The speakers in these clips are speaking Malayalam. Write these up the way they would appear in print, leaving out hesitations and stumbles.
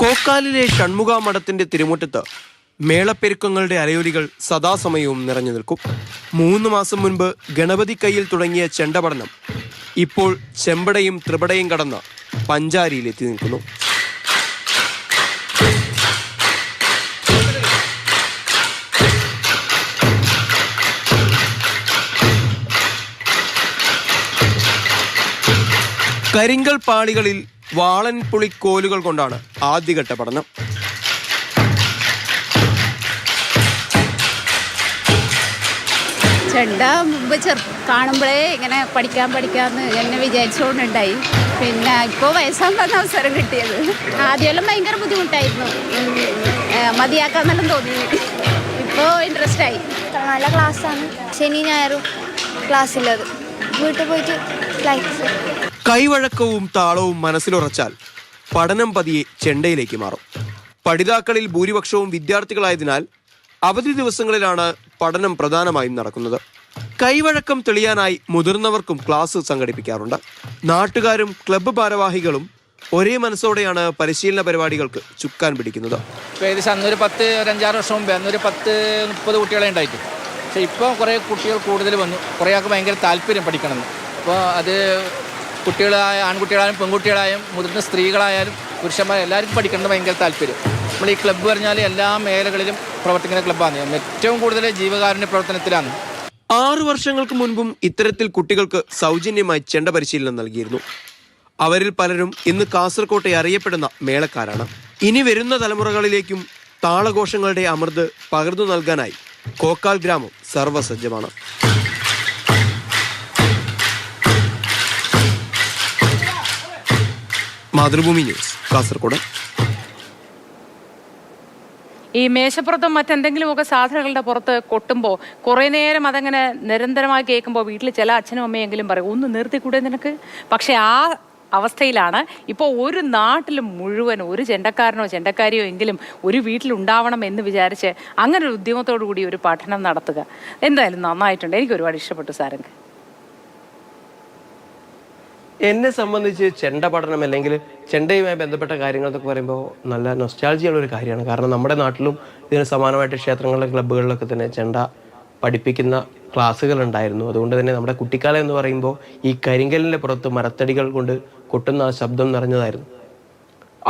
കോക്കാലിലെ ഷൺമുഖ മഠത്തിന്റെ തിരുമുറ്റത്ത് മേളപ്പെരുക്കങ്ങളുടെ അലയൊലികൾ സദാസമയവും നിറഞ്ഞു നിൽക്കും. 3 മാസം മുൻപ് ഗണപതി കയ്യിൽ തുടങ്ങിയ ചെണ്ടപഠനം ഇപ്പോൾ ചെമ്പടയും ത്രിപടയും കടന്ന് പഞ്ചാരിയിലെത്തി നിൽക്കുന്നു. കരിങ്കൽ പാളികളിൽ വാളൻ പുളിക്കോലുകൾ കൊണ്ടാണ് ആദ്യഘട്ട പഠനം. ചെണ്ട മുമ്പ് കാണുമ്പോഴേ ഇങ്ങനെ പഠിക്കാമെന്ന് എന്നെ വിചാരിച്ചുകൊണ്ടുണ്ടായി. പിന്നെ ഇപ്പോൾ വയസ്സാകുന്ന അവസരം കിട്ടിയത്. ആദ്യമെല്ലാം ഭയങ്കര ബുദ്ധിമുട്ടായിരുന്നു, മതിയാക്കാന്നെല്ലാം തോന്നി. ഇപ്പോൾ ഇൻട്രസ്റ്റ് ആയി. നല്ല ക്ലാസ്സാണ്, ശനി ഞായറും ക്ലാസ്സില്ലത്, വീട്ടിൽ പോയിട്ട് ക്ലാസ്. കൈവഴക്കവും താളവും മനസ്സിലുറച്ചാൽ പഠനം പതിയെ ചെണ്ടയിലേക്ക് മാറും. പഠിതാക്കളിൽ ഭൂരിപക്ഷവും വിദ്യാർത്ഥികളായതിനാൽ അവധി ദിവസങ്ങളിലാണ് പഠനം പ്രധാനമായും നടക്കുന്നത്. കൈവഴക്കം തെളിയാനായി മുതിർന്നവർക്കും ക്ലാസ് സംഘടിപ്പിക്കാറുണ്ട്. നാട്ടുകാരും ക്ലബ്ബ് ഭാരവാഹികളും ഒരേ മനസ്സോടെയാണ് പരിശീലന പരിപാടികൾക്ക് ചുക്കാൻ പിടിക്കുന്നത്. ഏകദേശം അന്നൊരു 5-6 വർഷം മുമ്പേ അന്നൊരു 10-30 കുട്ടികളെ ഉണ്ടായിട്ട്. പക്ഷേ ഇപ്പോൾ കുറേ കുട്ടികൾ കൂടുതൽ വന്നു. കുറേ ആൾക്ക് ഭയങ്കര താല്പര്യം പഠിക്കണമെന്ന്. അപ്പോൾ അത് ആൺകുട്ടികളായാലും പെൺകുട്ടികളായാലും മുതിർന്ന സ്ത്രീകളായാലും പുരുഷന്മാർ എല്ലാവർക്കും പഠിക്കണം ഭയങ്കര താല്പര്യം. നമ്മൾ ഈ ക്ലബ്ബ് പറഞ്ഞാൽ എല്ലാ മേഖലകളിലും പ്രവർത്തിക്കുന്ന ക്ലബ്ബാണ്. ഏറ്റവും കൂടുതൽ ജീവകാരുണ്യ പ്രവർത്തനത്തിലാണ്. 6 വർഷങ്ങൾക്ക് മുൻപും ഇത്തരത്തിൽ കുട്ടികൾക്ക് സൗജന്യമായി ചെണ്ട പരിശീലനം നൽകിയിരുന്നു. അവരിൽ പലരും ഇന്ന് കാസർകോട്ടെ അറിയപ്പെടുന്ന മേളക്കാരാണ്. ഇനി വരുന്ന തലമുറകളിലേക്കും താളഘോഷങ്ങളുടെ അമൃത് പകർന്നു നൽകാനായി കോക്കാൽ ഗ്രാമം സർവസജ്ജമാണ്. മാതൃഭൂമി ന്യൂസ്, കാസർഗോഡ്. ഈ മേശപ്പുറത്തും മറ്റെന്തെങ്കിലുമൊക്കെ സാധനങ്ങളുടെ പുറത്ത് കൊട്ടുമ്പോൾ കുറേ നേരം അതങ്ങനെ നിരന്തരമായി കേൾക്കുമ്പോൾ വീട്ടിൽ ചില അച്ഛനും അമ്മയെങ്കിലും പറയും, ഒന്ന് നിർത്തിക്കൂടെ നിനക്ക്. പക്ഷെ ആ അവസ്ഥയിലാണ് ഇപ്പോൾ ഒരു നാട്ടിലും മുഴുവൻ ഒരു ചെണ്ടക്കാരനോ ചെണ്ടക്കാരിയോ എങ്കിലും ഒരു വീട്ടിലുണ്ടാവണം എന്ന് വിചാരിച്ച് അങ്ങനെ ഒരു ഉദ്യമത്തോടു കൂടി ഒരു പഠനം നടത്തുക എന്തായാലും നന്നായിട്ടുണ്ട്. എനിക്ക് ഒരുപാട് ഇഷ്ടപ്പെട്ടു സാരംഗ്. എന്നെ സംബന്ധിച്ച് ചെണ്ട പഠനം അല്ലെങ്കിൽ ചെണ്ടയുമായി ബന്ധപ്പെട്ട കാര്യങ്ങൾ എന്നൊക്കെ പറയുമ്പോൾ നല്ല നൊസ്റ്റാൾജിയുള്ള ഒരു കാര്യമാണ്. കാരണം നമ്മുടെ നാട്ടിലും ഇതിന് സമാനമായിട്ട് ക്ഷേത്രങ്ങളിലെ ക്ലബ്ബുകളിലൊക്കെ തന്നെ ചെണ്ട പഠിപ്പിക്കുന്ന ക്ലാസ്സുകൾ ഉണ്ടായിരുന്നു. അതുകൊണ്ട് തന്നെ നമ്മുടെ കുട്ടിക്കാലം എന്ന് പറയുമ്പോൾ ഈ കരിങ്കലിൻ്റെ പുറത്ത് മരത്തടികൾ കൊണ്ട് കൊട്ടുന്ന ആ ശബ്ദം നിറഞ്ഞതായിരുന്നു.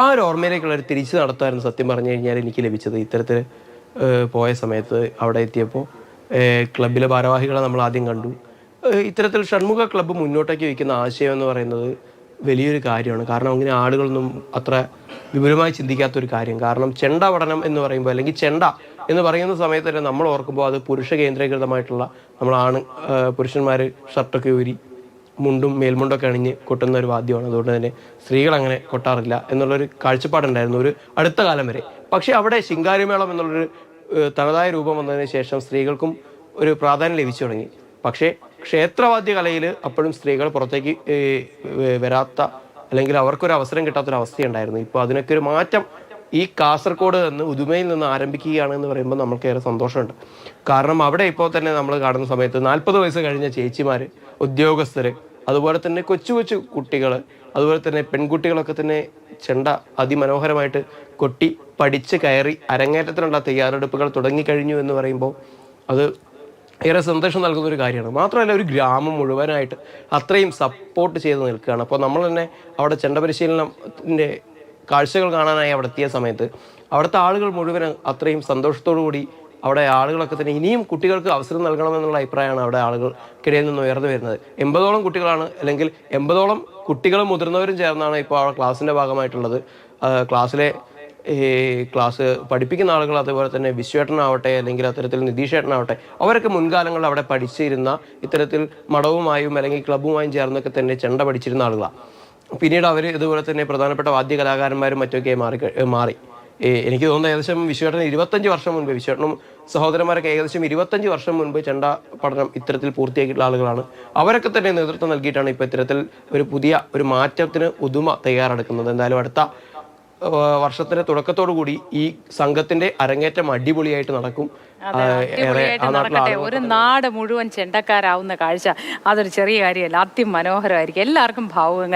ആ ഒരു ഓർമ്മയിലേക്കുള്ള ഒരു തിരിച്ചു നടത്തായിരുന്നു സത്യം പറഞ്ഞു കഴിഞ്ഞാൽ എനിക്ക് ലഭിച്ചത്. ഇത്തരത്തിൽ പോയ സമയത്ത് അവിടെ എത്തിയപ്പോൾ ക്ലബ്ബിലെ ഭാരവാഹികളെ നമ്മൾ ആദ്യം കണ്ടു. ഇത്തരത്തിൽ ഷൺമുഖ ക്ലബ്ബ് മുന്നോട്ടേക്ക് വയ്ക്കുന്ന ആശയം എന്ന് പറയുന്നത് വലിയൊരു കാര്യമാണ്. കാരണം അങ്ങനെ ആളുകളൊന്നും അത്ര വിപുലമായി ചിന്തിക്കാത്തൊരു കാര്യം. കാരണം ചെണ്ട പഠനം എന്ന് പറയുമ്പോൾ അല്ലെങ്കിൽ ചെണ്ട എന്ന് പറയുന്ന സമയത്ത് തന്നെ നമ്മൾ ഓർക്കുമ്പോൾ അത് പുരുഷ കേന്ദ്രീകൃതമായിട്ടുള്ള പുരുഷന്മാർ ഷർട്ടൊക്കെ ഊരി മുണ്ടും മേൽമുണ്ടൊക്കെ അണിഞ്ഞ് കൊട്ടുന്ന ഒരു വാദ്യമാണ്. അതുകൊണ്ട് തന്നെ സ്ത്രീകൾ അങ്ങനെ കൊട്ടാറില്ല എന്നുള്ളൊരു കാഴ്ചപ്പാടുണ്ടായിരുന്നു ഒരു അടുത്ത കാലം വരെ. പക്ഷേ അവിടെ ശിങ്കാരിമേളം എന്നുള്ളൊരു തനതായ രൂപം വന്നതിന് ശേഷം സ്ത്രീകൾക്കും ഒരു പ്രാധാന്യം ലഭിച്ചു തുടങ്ങി. പക്ഷേ ക്ഷേത്രവാദ്യ കലയിൽ അപ്പോഴും സ്ത്രീകൾ പുറത്തേക്ക് വരാത്ത അല്ലെങ്കിൽ അവർക്കൊരു അവസരം കിട്ടാത്തൊരവസ്ഥയുണ്ടായിരുന്നു. ഇപ്പോൾ അതിനൊക്കെ ഒരു മാറ്റം ഈ കാസർഗോഡ് നിന്ന് ഉദുമയിൽ നിന്ന് ആരംഭിക്കുകയാണെന്ന് പറയുമ്പോൾ നമുക്ക് ഏറെ സന്തോഷമുണ്ട്. കാരണം അവിടെ ഇപ്പോൾ തന്നെ നമ്മൾ കാണുന്ന സമയത്ത് 40 വയസ്സ് കഴിഞ്ഞ ചേച്ചിമാർ, ഉദ്യോഗസ്ഥർ, അതുപോലെ തന്നെ കൊച്ചു കൊച്ചു കുട്ടികൾ, അതുപോലെ തന്നെ പെൺകുട്ടികളൊക്കെ തന്നെ ചെണ്ട അതിമനോഹരമായിട്ട് കൊട്ടി പഠിച്ച് കയറി അരങ്ങേറ്റത്തിനുള്ള തയ്യാറെടുപ്പുകൾ തുടങ്ങിക്കഴിഞ്ഞു എന്ന് പറയുമ്പോൾ അത് ഏറെ സന്തോഷം നൽകുന്ന ഒരു കാര്യമാണ്. മാത്രമല്ല ഒരു ഗ്രാമം മുഴുവനായിട്ട് അത്രയും സപ്പോർട്ട് ചെയ്ത് നിൽക്കുകയാണ്. അപ്പോൾ നമ്മൾ തന്നെ അവിടെ ചെണ്ട പരിശീലനത്തിൻ്റെ കാഴ്ചകൾ കാണാനായി അവിടെ എത്തിയ സമയത്ത് അവിടുത്തെ ആളുകൾ മുഴുവൻ അത്രയും സന്തോഷത്തോടു കൂടി അവിടെ ആളുകളൊക്കെ തന്നെ ഇനിയും കുട്ടികൾക്ക് അവസരം നൽകണമെന്നുള്ള അഭിപ്രായമാണ് അവിടെ ആളുകൾക്കിടയിൽ നിന്ന് ഉയർന്നു വരുന്നത്. 80ഓളം കുട്ടികളാണ്, അല്ലെങ്കിൽ 80ഓളം കുട്ടികളും മുതിർന്നവരും ചേർന്നാണ് ഇപ്പോൾ ആ ക്ലാസ്സിൻ്റെ ഭാഗമായിട്ടുള്ളത്. ക്ലാസ് പഠിപ്പിക്കുന്ന ആളുകൾ, അതുപോലെ തന്നെ വിശ്വേട്ടനാവട്ടെ അല്ലെങ്കിൽ അത്തരത്തിൽ നിതീഷേട്ടനാവട്ടെ, അവരൊക്കെ മുൻകാലങ്ങളിൽ അവിടെ പഠിച്ചിരുന്ന ഇത്തരത്തിൽ മഠവുമായും അല്ലെങ്കിൽ ക്ലബ്ബുമായും ചേർന്നൊക്കെ തന്നെ ചെണ്ട പഠിച്ചിരുന്ന ആളുകളാണ്. പിന്നീട് അവർ ഇതുപോലെ തന്നെ പ്രധാനപ്പെട്ട വാദ്യ കലാകാരന്മാരും മറ്റൊക്കെ മാറി. എനിക്ക് തോന്നുന്നത് ഏകദേശം വിശ്വേട്ടൻ 25 വർഷം മുൻപ്, വിശ്വേട്ടനും സഹോദരന്മാരൊക്കെ ഏകദേശം 25 വർഷം മുൻപ് ചെണ്ട പഠനം ഇത്തരത്തിൽ പൂർത്തിയാക്കിയിട്ടുള്ള ആളുകളാണ്. അവരൊക്കെ തന്നെ നേതൃത്വം നൽകിയിട്ടാണ് ഇപ്പോൾ ഇത്തരത്തിൽ ഒരു മാറ്റത്തിന് ഉദുമ തയ്യാറെടുക്കുന്നത്. എന്തായാലും അടുത്ത വർഷത്തിന്റെ തുടക്കത്തോടു കൂടി ഈ സംഘത്തിന്റെ അരങ്ങേറ്റം അടിപൊളിയായിട്ട് നടക്കും. ഒരു നാട് മുഴുവൻ ചെണ്ടക്കാരാവുന്ന കാഴ്ച അതൊരു ചെറിയ കാര്യമല്ല, അതിമനോഹരമായിരിക്കും. എല്ലാവർക്കും ഭാവുകങ്ങൾ.